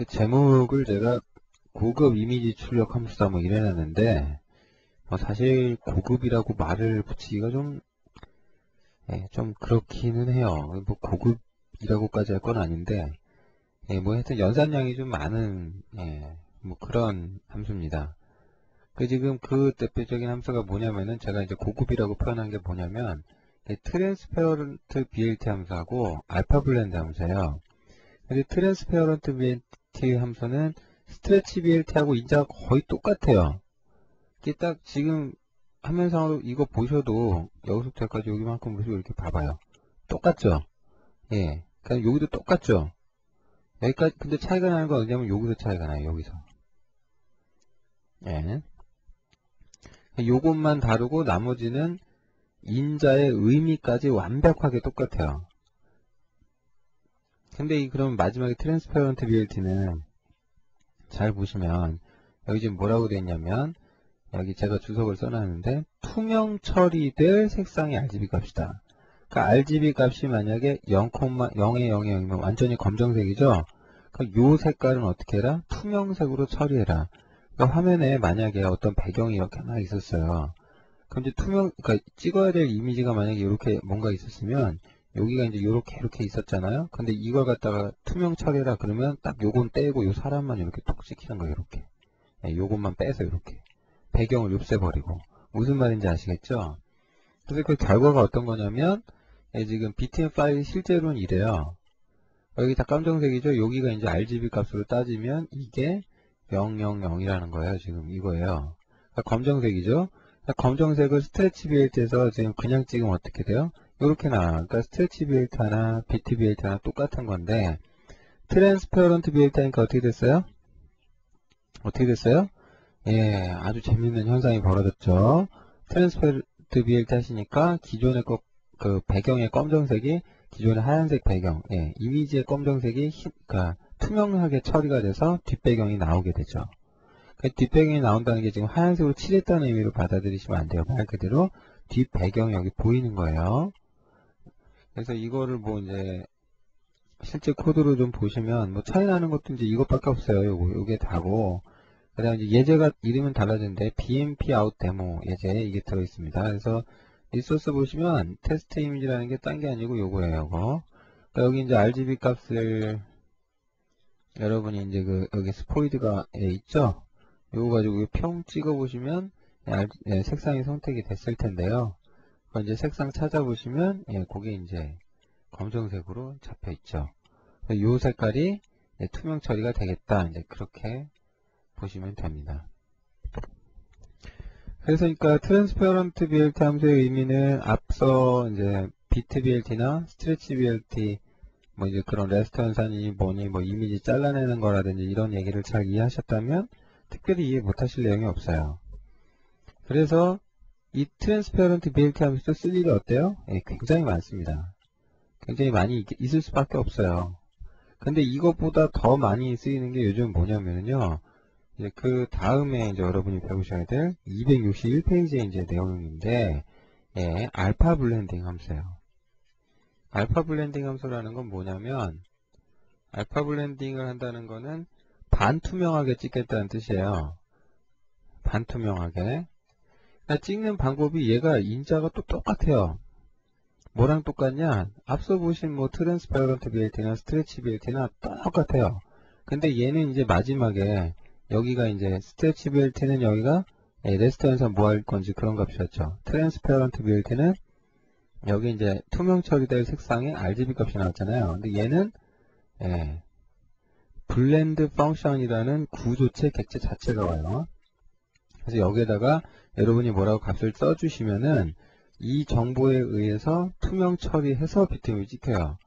그 제목을 제가 고급 이미지 출력 함수다 뭐 이래놨는데, 사실 고급이라고 말을 붙이기가 좀 그렇기는 해요. 뭐 고급이라고까지 할 건 아닌데, 뭐 하여튼 연산량이 좀 많은, 뭐 그런 함수입니다. 지금 그 대표적인 함수가 뭐냐면은, 제가 이제 고급이라고 표현한 게 뭐냐면, 트랜스페어런트 BLT 함수하고 알파 블렌드 함수예요. 근데 트랜스페어런트 BLT 함수는 스트레치 BLT하고 인자가 거의 똑같아요. 이게 딱 지금 화면상으로 이거 보셔도 여기서부터 여기까지 여기만큼 보시고 이렇게 봐봐요. 똑같죠? 예. 그냥 여기도 똑같죠? 여기까지, 근데 차이가 나는 건 어디냐면 여기서 차이가 나요, 여기서. 예. 요것만 다르고 나머지는 인자의 의미까지 완벽하게 똑같아요. 근데 그럼 마지막에 트랜스페어런트 BLT는 잘 보시면 여기 지금 뭐라고 되어 있냐면 여기 제가 주석을 써놨는데 투명 처리될 색상의 RGB 값이다. 그러니까 RGB 값이 만약에 0,0에 0에 0이면 완전히 검정색이죠. 그러니까 요 색깔은 어떻게 해라? 투명색으로 처리해라. 그러니까 화면에 만약에 어떤 배경이 이렇게 하나 있었어요. 그럼 이제 그러니까 찍어야 될 이미지가 만약에 이렇게 뭔가 있었으면 여기가 이제 이렇게 있었잖아요. 근데 이걸 갖다가 투명 처리해라 그러면 딱 요건 떼고 요 사람만 이렇게 톡 찍히는 거예요. 이렇게. 요것만 빼서 이렇게. 배경을 없애버리고. 무슨 말인지 아시겠죠? 그래서 그 결과가 어떤 거냐면 지금 BTM 파일이 실제로는 이래요. 여기 다 깜정색이죠. 여기가 이제 RGB 값으로 따지면 이게 000이라는 거예요. 지금 이거예요. 그러니까 검정색이죠. 그러니까 검정색을 스트레치 BLT에서 지금 그냥 찍으면 어떻게 돼요? 이렇게 나와. 그러니까 스트레치 BLT 하나, BT BLT 하나 똑같은 건데 트랜스페어런트 BLT 하니까 어떻게 됐어요? 어떻게 됐어요? 예, 아주 재밌는 현상이 벌어졌죠. 트랜스페어런트 BLT 하시니까 기존의 그 배경의 검정색이 기존의 하얀색 배경, 이미지의 검정색이 그러니까 투명하게 처리가 돼서 뒷배경이 나오게 되죠. 뒷배경이 나온다는 게 지금 하얀색으로 칠했다는 의미로 받아들이시면 안 돼요. 말 그대로 뒷배경이 여기 보이는 거예요. 그래서 이거를 뭐 이제 실제 코드로 좀 보시면 뭐 차이 나는 것도 이제 이것밖에 없어요. 요게 다고. 그 다음에 이제 예제가 이름은 달라졌는데 BMP 아웃 데모 예제 이게 들어있습니다. 그래서 리소스 보시면 테스트 이미지라는 게 딴 게 아니고 요거예요. 요거. 그러니까 여기 이제 RGB 값을 여러분이 이제 여기 스포이드가 있죠? 요거 가지고 평 찍어 보시면 색상이 선택이 됐을 텐데요. 이제 색상 찾아보시면 그게 이제 검정색으로 잡혀 있죠. 요 색깔이 투명 처리가 되겠다. 이제 그렇게 보시면 됩니다. 그래서 그러니까 트랜스페어런트 BLT 함수의 의미는 앞서 이제 비트 BLT나 스트레치 BLT 뭐 이제 그런 레스트 현상이 뭐니 뭐 이미지 잘라내는 거라든지 이런 얘기를 잘 이해하셨다면 특별히 이해 못하실 내용이 없어요. 그래서 이 트랜스페어런트 BLT 함수도 쓸 일이 어때요? 굉장히 많습니다. 굉장히 많이 있을 수밖에 없어요. 근데 이것보다 더 많이 쓰이는 게 요즘 뭐냐면요. 이제 그 다음에 이제 여러분이 배우셔야 될 261페이지의 이제 내용인데, 알파 블렌딩 함수예요. 알파 블렌딩 함수라는 건 뭐냐면, 알파 블렌딩을 한다는 거는 반투명하게 찍겠다는 뜻이에요. 반투명하게. 찍는 방법이 얘가 인자가 또 똑같아요. 뭐랑 똑같냐? 앞서 보신 뭐 트랜스페어런트 BLT나 스트레치 BLT나 똑같아요. 근데 얘는 이제 마지막에 여기가 이제 스트레치 BLT는 여기가 레스트 현상 뭐 할 건지 그런 값이었죠. 트랜스페어런트 BLT는 여기 이제 투명 처리될 색상의 RGB 값이 나왔잖아요. 근데 얘는 블렌드 펑션이라는 구조체 객체 자체가 와요. 그래서 여기에다가 여러분이 뭐라고 값을 써주시면은 이 정보에 의해서 투명 처리해서 비트맵이 찍혀요.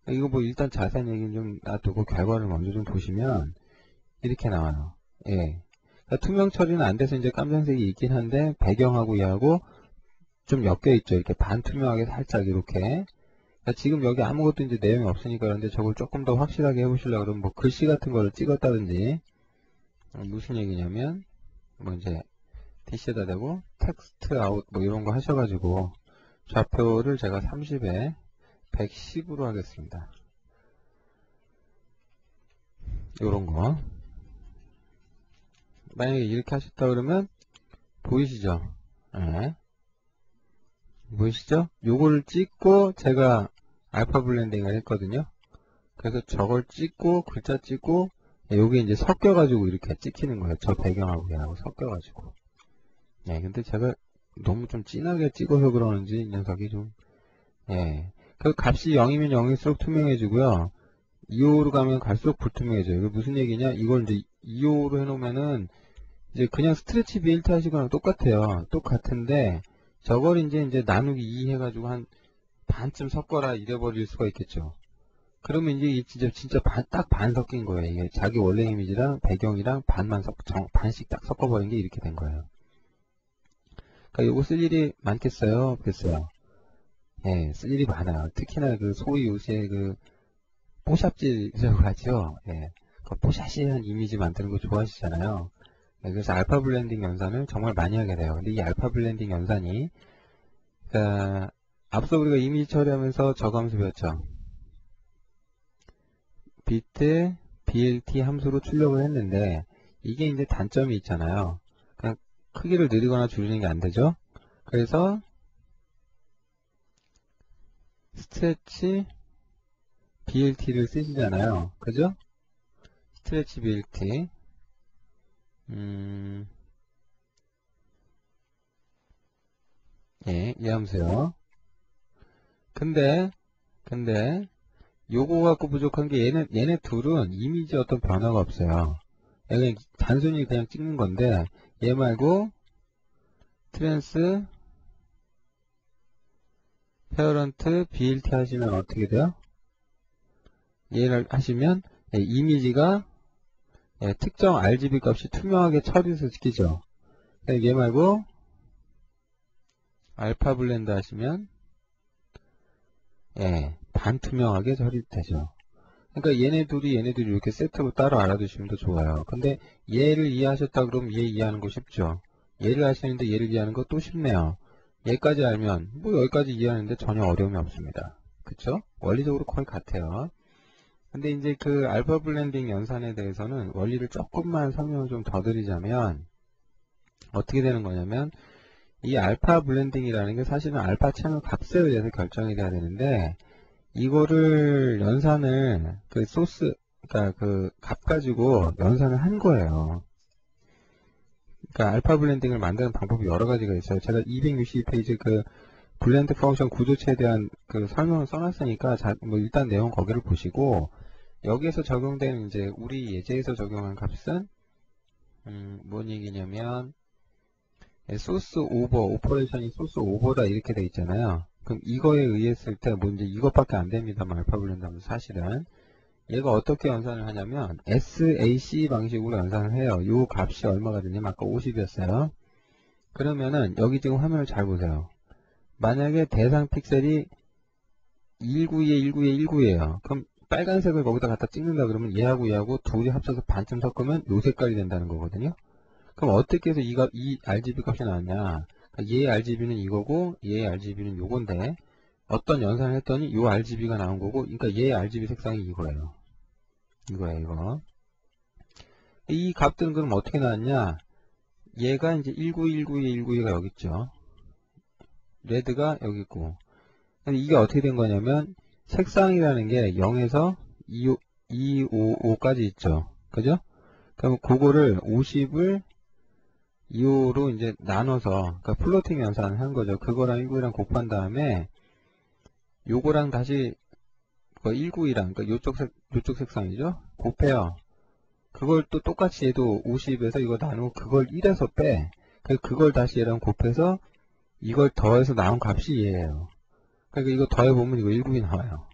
이거 뭐 일단 자세한 얘기는 좀 놔두고 결과를 먼저 좀 보시면 이렇게 나와요. 그러니까 투명 처리는 안 돼서 이제 깜장색이 있긴 한데 배경하고 얘하고 좀 엮여 있죠. 이렇게 반투명하게 살짝 이렇게. 그러니까 지금 여기 아무것도 이제 내용이 없으니까 그런데 저걸 조금 더 확실하게 해보시려고 그러면 뭐 글씨 같은 거를 찍었다든지 무슨 얘기냐면 뭐 이제 DC에다 대고 텍스트 아웃 뭐 이런 거 하셔가지고 좌표를 제가 30에 110으로 하겠습니다. 요런 거. 만약에 이렇게 하셨다 그러면, 보이시죠? 네. 보이시죠? 요거를 찍고 제가 알파 블렌딩을 했거든요. 그래서 저걸 찍고, 글자 찍고, 요게 이제 섞여가지고 이렇게 찍히는 거예요. 저 배경하고 얘하고 섞여가지고. 네, 근데 제가 너무 좀 진하게 찍어서 그러는지 이 녀석이 좀, 예. 그 값이 0이면 0일수록 투명해지고요. 2호로 가면 갈수록 불투명해져요. 이거 무슨 얘기냐? 이걸 이제 2호로 해놓으면은 이제 그냥 스트레치 BLT 하시거나 똑같아요. 똑같은데 저걸 이제 나누기 2 해가지고 한 반쯤 섞어라 이래버릴 수가 있겠죠. 그러면 이제 진짜 딱 반 섞인 거예요. 이게 자기 원래 이미지랑 배경이랑 반씩 딱 섞어버린 게 이렇게 된 거예요. 그러니까 요거 쓸 일이 많겠어요? 없겠어요? 예, 쓸 일이 많아요. 특히나 그 소위 요새 그 뽀샵질이라고 하죠. 예, 그 뽀샤시한 이미지 만드는 거 좋아하시잖아요. 예, 그래서 알파 블렌딩 연산을 정말 많이 하게 돼요. 근데 이 알파 블렌딩 연산이, 그러니까 앞서 우리가 이미지 처리하면서 저거 함수 배웠죠. 비트 BLT 함수로 출력을 했는데 이게 이제 단점이 있잖아요. 그냥 크기를 늘리거나 줄이는 게 안 되죠. 그래서 스트레치 BLT를 쓰시잖아요. 그죠? 스트레치 BLT. 예, 이 함수요. 근데 요거 갖고 부족한 게 얘네 둘은 이미지 어떤 변화가 없어요. 그냥 단순히 그냥 찍는 건데 얘 말고 트랜스 페어런트 BLT 하시면 어떻게 돼요? 얘를 하시면 이미지가 특정 RGB 값이 투명하게 처리해서 찍히죠. 얘 말고 알파 블렌드 하시면 반투명하게 처리되죠. 그러니까 얘네 둘이 이렇게 세트로 따로 알아두시면 더 좋아요. 근데 얘를 이해하셨다 그러면 얘 이해하는 거 쉽죠. 얘를 아시는데 얘를 이해하는 거 또 쉽네요. 얘까지 알면 뭐 여기까지 이해하는데 전혀 어려움이 없습니다. 그쵸? 원리적으로 거의 같아요. 근데 이제 그 알파 블렌딩 연산에 대해서는 원리를 조금만 설명을 좀 더 드리자면 어떻게 되는 거냐면 이 알파 블렌딩이라는 게 사실은 알파 채널 값에 의해서 결정이 돼야 되는데 이거를 연산을 그 소스, 그러니까 그 값 가지고 연산을 한 거예요. 그러니까 알파 블렌딩을 만드는 방법이 여러 가지가 있어요. 제가 262페이지 그 블렌드 펑션 구조체에 대한 그 설명을 써놨으니까 뭐 일단 내용 거기를 보시고 여기에서 적용되는 이제 우리 예제에서 적용한 값은 뭔 얘기냐면 소스 오버 오퍼레이션이 소스 오버다 이렇게 돼 있잖아요. 그럼 이거에 의했을 때 뭐 이제 이것밖에 안 됩니다만 알파 블렌드 하면 사실은 얘가 어떻게 연산을 하냐면 SAC 방식으로 연산을 해요. 요 값이 얼마가 되냐면 아까 50이었어요. 그러면은 여기 지금 화면을 잘 보세요. 만약에 대상 픽셀이 192에 192에 192예요. 그럼 빨간색을 거기다 갖다 찍는다 그러면 얘하고 둘이 합쳐서 반쯤 섞으면 요 색깔이 된다는 거거든요. 그럼 어떻게 해서 이 RGB 값이 나왔냐? 얘의 RGB는 이거고 얘의 RGB는 요건데 어떤 연산을 했더니 요 RGB가 나온 거고 그러니까 얘의 RGB 색상이 이거예요. 이거. 이 값들은 그럼 어떻게 나왔냐? 얘가 이제 192, 192가 여기 있죠. 레드가 여기 있고. 근데 이게 어떻게 된 거냐면 색상이라는 게 0에서 255까지 있죠. 그죠? 그럼 그거를 50을 2호로 이제 나눠서 그러니까 플로팅 연산을 한 거죠. 그거랑 192랑 곱한 다음에 요거랑 다시 192랑 그러니까 요쪽 색상이죠. 곱해요. 그걸 또 똑같이 얘도 50에서 이거 나누고 그걸 1에서 빼. 그걸 다시 얘랑 곱해서 이걸 더해서 나온 값이 얘예요. 그러니까 이거 더해보면 이거 192 나와요.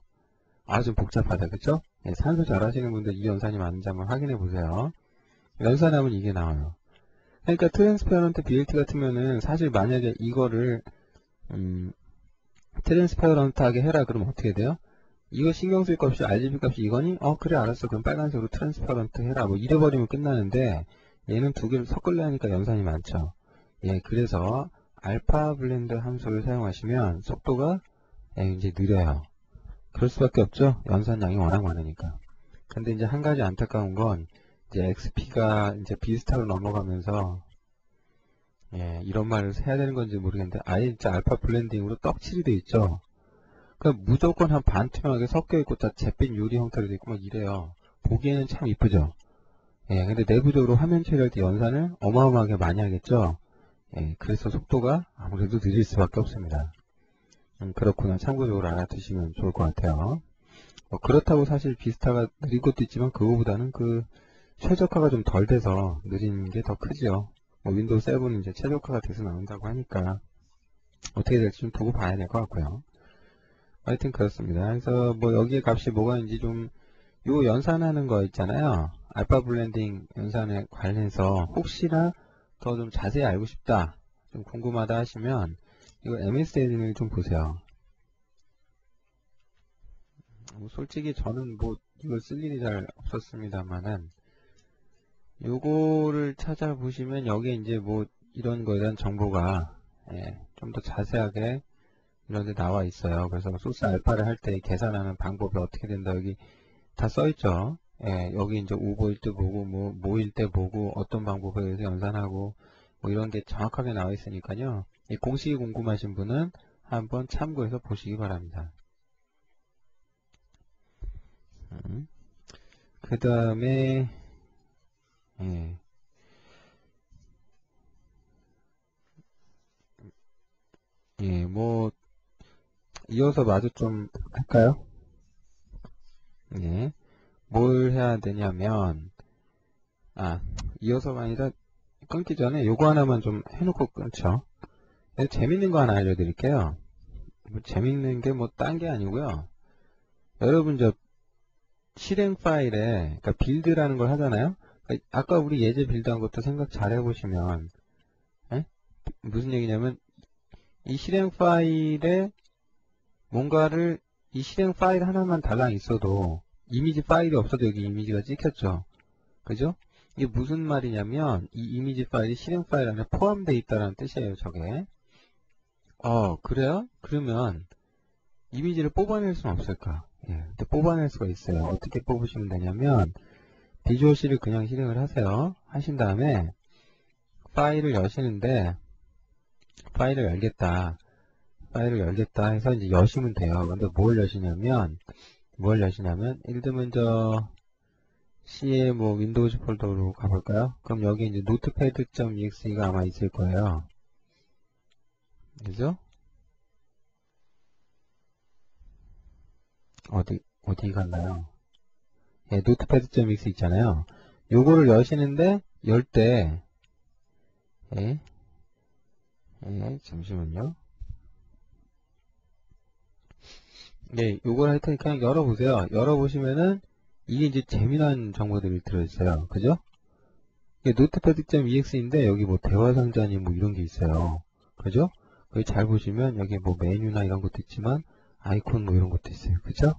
아, 좀 복잡하다. 그쵸? 네, 산수 잘 하시는 분들 이 연산이 맞는지 한번 확인해 보세요. 연산하면 이게 나와요. 그러니까 트랜스페어런트 BLT 같으면은 사실 만약에 이거를 트랜스페어런트하게 해라 그러면 어떻게 돼요? 이거 신경 쓸 거 없이 RGB 값이 이거니? 그래 알았어. 그럼 빨간색으로 트랜스퍼런트 해라. 뭐 이래버리면 끝나는데 얘는 두 개를 섞으려 하니까 연산이 많죠. 예, 그래서 알파 블렌드 함수를 사용하시면 속도가 이제 느려요. 그럴 수밖에 없죠. 연산량이 워낙 많으니까. 근데 이제 한 가지 안타까운 건 이제 XP가 이제 비스타로 넘어가면서 예, 이런 말을 해야 되는 건지 모르겠는데 아예 진짜 알파 블렌딩으로 떡칠이 돼 있죠. 그러니까 무조건 한 반투명하게 섞여 있고 다 잿빛 유리 형태로 돼 있고 막 이래요. 보기에는 참 이쁘죠. 예, 근데 내부적으로 화면 처리할 때 연산을 어마어마하게 많이 하겠죠. 예, 그래서 속도가 아무래도 느릴 수밖에 없습니다. 그렇구나. 참고적으로 알아두시면 좋을 것 같아요. 그렇다고 사실 비스타가 느린 것도 있지만 그거보다는 그 최적화가 좀 덜 돼서 느린 게 더 크죠. 윈도우 7은 이제 최적화가 돼서 나온다고 하니까 어떻게 될지 좀 두고 봐야 될 것 같고요. 하여튼 그렇습니다. 그래서 뭐 여기에 값이 뭐가 있는지 좀 요 연산하는 거 있잖아요. 알파 블렌딩 연산에 관련해서 혹시나 더 좀 자세히 알고 싶다, 좀 궁금하다 하시면 이거 MSN을 좀 보세요. 솔직히 저는 뭐 이걸 쓸 일이 잘 없었습니다만은 요거를 찾아보시면 여기에 이제 뭐 이런 거에 대한 정보가 예, 좀 더 자세하게 이런 데 나와 있어요. 그래서 소스 알파를 할 때 계산하는 방법이 어떻게 된다 여기 다 써 있죠. 예, 여기 이제 오버일 때 보고 뭐 모일 때 보고 어떤 방법에 의해서 연산하고 뭐 이런 게 정확하게 나와 있으니까요. 이 공식이 궁금하신 분은 한번 참고해서 보시기 바랍니다. 그 다음에 예, 예, 뭐 이어서 마저 좀 할까요? 예, 뭘 해야 되냐면 이어서가 아니라 끊기 전에 요거 하나만 좀 해놓고 끊죠. 재밌는 거 하나 알려드릴게요. 뭐 재밌는 게 뭐 딴 게 아니고요. 여러분 저 실행 파일에 그러니까 빌드라는 걸 하잖아요. 그러니까 아까 우리 예제 빌드한 것도 생각 잘 해보시면 에? 무슨 얘기냐면 이 실행 파일에 뭔가를 이 실행 파일 하나만 달랑 있어도 이미지 파일이 없어도 여기 이미지가 찍혔죠. 그죠? 이게 무슨 말이냐면 이 이미지 파일이 실행 파일 안에 포함되어 있다는 뜻이에요. 저게. 그래요? 그러면 이미지를 뽑아낼 수는 없을까? 예, 근데 뽑아낼 수가 있어요. 어떻게 뽑으시면 되냐면 비주얼 C를 그냥 실행을 하세요. 하신 다음에 파일을 여시는데 파일을 열겠다. 파일을 열겠다 해서 이제 여시면 돼요. 근데 뭘 여시냐면 예를 들면 저 C의 뭐 윈도우즈 폴더로 가볼까요? 그럼 여기 이제 notepad.exe가 아마 있을 거예요. 그죠? 어디 갔나요? 예, notepad.exe 있잖아요. 요거를 여시는데 열 때 예, 잠시만요. 네, 요걸 할 테니까 그냥 열어보세요. 열어보시면은 이게 이제 재미난 정보들이 들어있어요. 그죠? 이게 notepad.exe인데 여기 뭐 대화 상자니 뭐 이런 게 있어요. 그죠? 여기 잘 보시면 여기 뭐 메뉴나 이런 것도 있지만 아이콘 뭐 이런 것도 있어요. 그죠?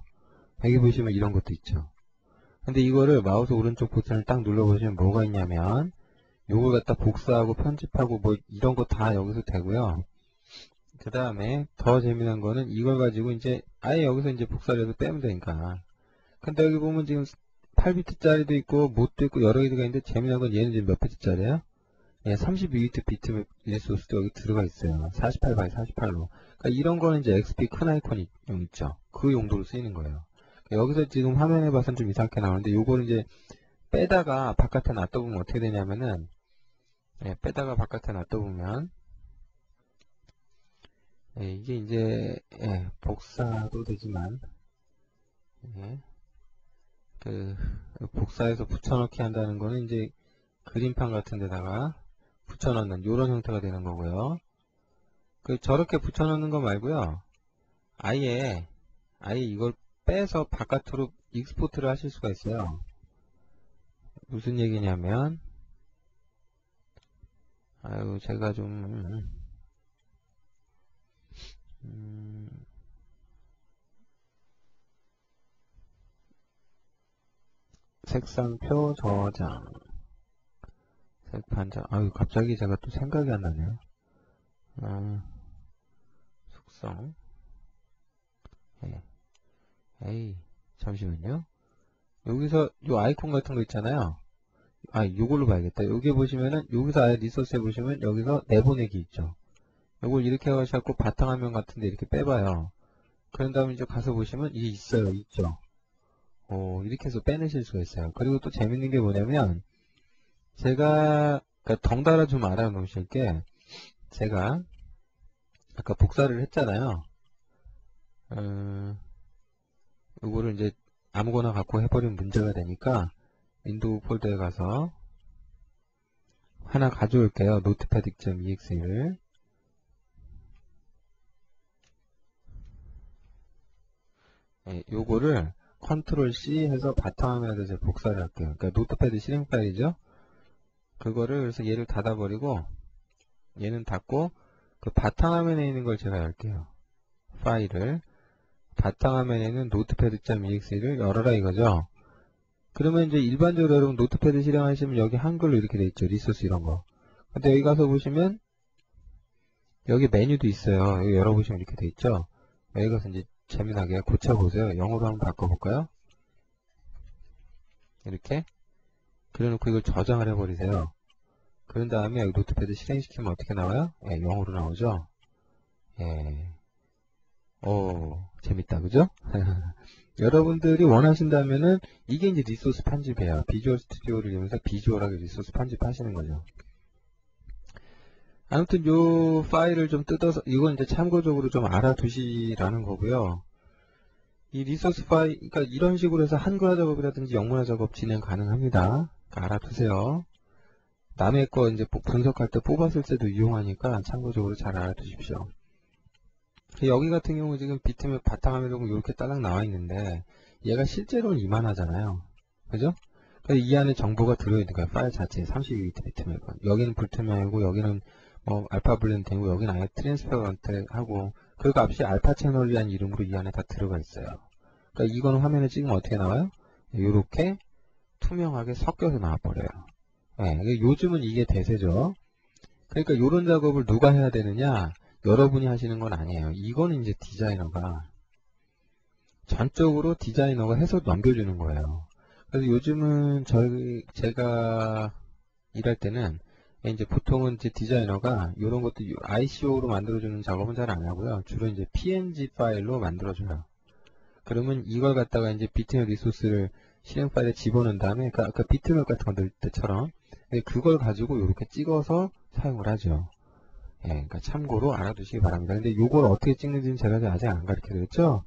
여기 보시면 이런 것도 있죠. 근데 이거를 마우스 오른쪽 버튼을 딱 눌러보시면 뭐가 있냐면 요걸 갖다 복사하고 편집하고 뭐 이런 거 다 여기서 되고요. 그 다음에 더 재미난 거는 이걸 가지고 이제 아예 여기서 이제 복사를 해서 빼면 되니까. 근데 여기 보면 지금 8비트짜리도 있고 못도 있고 여러 개가 있는데 재미난 건 얘는 지금 몇 비트짜리야? 예, 32비트 비트 리소스도 여기 들어가 있어요. 48 x 48로. 그러니까 이런 거는 이제 XP 큰 아이콘이 있죠. 그 용도로 쓰이는 거예요. 그러니까 여기서 지금 화면에 봐서는 좀 이상하게 나오는데 요거를 이제 빼다가 바깥에 놔둬보면 어떻게 되냐면은 예, 빼다가 바깥에 놔둬보면 예, 이게 이제 복사도 되지만 예, 그 복사해서 붙여넣기 한다는 거는 이제 그림판 같은 데다가 붙여넣는 이런 형태가 되는 거고요. 저렇게 붙여넣는 거 말고요. 아예 이걸 빼서 바깥으로 익스포트를 하실 수가 있어요. 무슨 얘기냐면 제가 좀 색상표 저장 색판자 갑자기 제가 또 생각이 안 나네요. 속성 에이 잠시만요. 여기서 요 아이콘 같은 거 있잖아요. 요걸로 봐야겠다. 여기 보시면은, 여기서 아예 리소스에 보시면, 여기서 내보내기 있죠. 요걸 이렇게 하셔갖고, 바탕화면 같은데 이렇게 빼봐요. 그런 다음에 이제 가서 보시면, 이게 있어요. 있죠. 이렇게 해서 빼내실 수가 있어요. 그리고 또 재밌는 게 뭐냐면, 제가, 그러니까 덩달아 좀 알아놓으실 게, 제가, 아까 복사를 했잖아요. 요거를 이제 아무거나 갖고 해버리면 문제가 되니까, 윈도우 폴더에 가서, 하나 가져올게요. notepad.exe를. 네, 요거를 컨트롤 C 해서 바탕화면에서 제가 복사를 할게요. 그러니까 노트패드 실행 파일이죠. 그거를 그래서 얘를 닫아버리고 얘는 닫고 그 바탕화면에 있는 걸 제가 열게요. 파일을 바탕화면에 있는 notepad.exe를 열어라 이거죠. 그러면 이제 일반적으로 여러분 노트패드 실행하시면 여기 한글로 이렇게 돼 있죠. 리소스 이런 거. 근데 여기 가서 보시면 여기 메뉴도 있어요. 여기 열어보시면 이렇게 돼 있죠. 여기 가서 이제 재미나게 고쳐보세요. 영어로 한번 바꿔볼까요? 이렇게 그래놓고 이걸 저장을 해버리세요. 그런 다음에 여기 노트패드 실행시키면 어떻게 나와요? 예, 영어로 나오죠? 예. 재밌다, 그죠? 여러분들이 원하신다면은 이게 이제 리소스 편집이에요. 비주얼 스튜디오를 이용해서 비주얼하게 리소스 편집하시는 거죠. 아무튼 요 파일을 좀 뜯어서 이건 이제 참고적으로 좀 알아두시라는 거고요. 이 리소스 파일, 그러니까 이런 식으로 해서 한글화 작업이라든지 영문화 작업 진행 가능합니다. 그러니까 알아두세요. 남의 거 이제 분석할 때 뽑았을 때도 이용하니까 참고적으로 잘 알아두십시오. 여기 같은 경우 지금 비트맵 바탕화면으로 이렇게 따닥 나와 있는데 얘가 실제로는 이만하잖아요. 그죠? 그래서 이 안에 정보가 들어있는 거야. 파일 자체에 32비트 비트맵은. 여기는 불투명하고 여기는 뭐 알파 블렌딩이고 여기는 아예 트랜스퍼런트 하고 그 값이 알파 채널이라는 이름으로 이 안에 다 들어가 있어요. 그러니까 이거는 화면에 찍으면 어떻게 나와요? 이렇게 투명하게 섞여서 나와버려요. 네, 요즘은 이게 대세죠. 그러니까 이런 작업을 누가 해야 되느냐? 여러분이 하시는 건 아니에요. 이거는 이제 디자이너가 전적으로 디자이너가 해서 넘겨주는 거예요. 그래서 요즘은 제가 일할 때는 이제 보통은 이제 디자이너가 이런 것도 ICO로 만들어주는 작업은 잘 안 하고요. 주로 이제 PNG 파일로 만들어줘요. 그러면 이걸 갖다가 이제 비트맵 리소스를 실행 파일에 집어넣은 다음에 아까 비트맵 같은 거 넣을 때처럼 그걸 가지고 이렇게 찍어서 사용을 하죠. 그러니까 참고로 알아두시기 바랍니다. 근데 이걸 어떻게 찍는지는 제가 아직 안 가르쳐 드렸죠.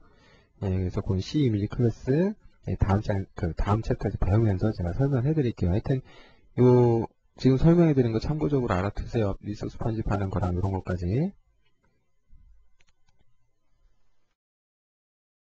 그래서 그 C 이미지 클래스 다음 챕터에서 배우면서 제가 설명해 드릴게요. 하여튼 지금 설명해 드린 거 참고적으로 알아두세요. 리소스 편집하는 거랑 이런 것까지.